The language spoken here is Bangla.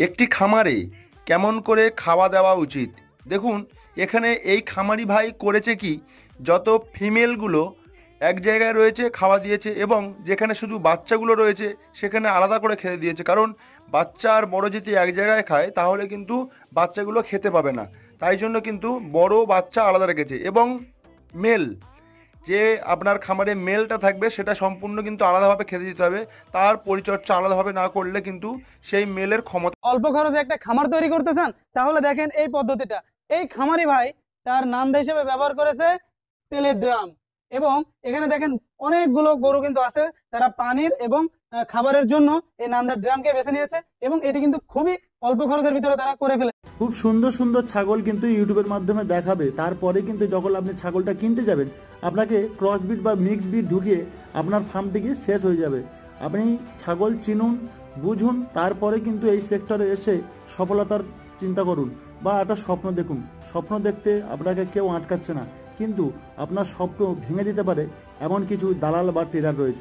একটি খামারে কেমন করে খাওয়া দেওয়া উচিত। দেখুন, এখানে এই খামারি ভাই করেছে কি, যত ফিমেলগুলো এক জায়গায় রয়েছে খাওয়া দিয়েছে, এবং যেখানে শুধু বাচ্চাগুলো রয়েছে সেখানে আলাদা করে খেতে দিয়েছে। কারণ বাচ্চা আর বড় যদি এক জায়গায় খায় তাহলে কিন্তু বাচ্চাগুলো খেতে পাবে না। তাই জন্য কিন্তু বড় বাচ্চা আলাদা রেখেছে, এবং মেল যে আপনার খামারে মেলটা থাকবে সেটা সম্পূর্ণ কিন্তু আলাদাভাবে খেতে দিতে হবে। তার পরিচর্যা আলাদাভাবে না করলে কিন্তু সেই মেলের ক্ষমতা। অল্প খরচে একটা খামার তৈরি করতে চান, তাহলে দেখেন এই পদ্ধতিটা। এই খামারি ভাই তার নান্দা হিসেবে ব্যবহার করেছে তেলের ড্রাম। এবং এখানে দেখেন অনেকগুলো গরু কিন্তু আছে, তারা পানির এবং খাবারের জন্য এই নান্দার ড্রামকে বেছে নিয়েছে, এবং এটি কিন্তু খুবই অল্প খরচের ভিতরে তারা করে ফেলে। খুব সুন্দর সুন্দর ছাগল কিন্তু ইউটিউবের মাধ্যমে দেখাবে। তারপরে কিন্তু যখন আপনি ছাগলটা কিনতে যাবেন, আপনাকে ক্রস বিট বা মিক্স বিট ঢুকিয়ে আপনার ফার্ম থেকে শেষ হয়ে যাবে। আপনি ছাগল চিনুন, বুঝুন, তারপরে কিন্তু এই সেক্টরে এসে সফলতার চিন্তা করুন বা একটা স্বপ্ন দেখুন। স্বপ্ন দেখতে আপনাকে কেউ আটকাচ্ছে না, কিন্তু আপনার স্বপ্ন ভেঙে দিতে পারে এমন কিছু দালাল বা ট্রেডার রয়েছে।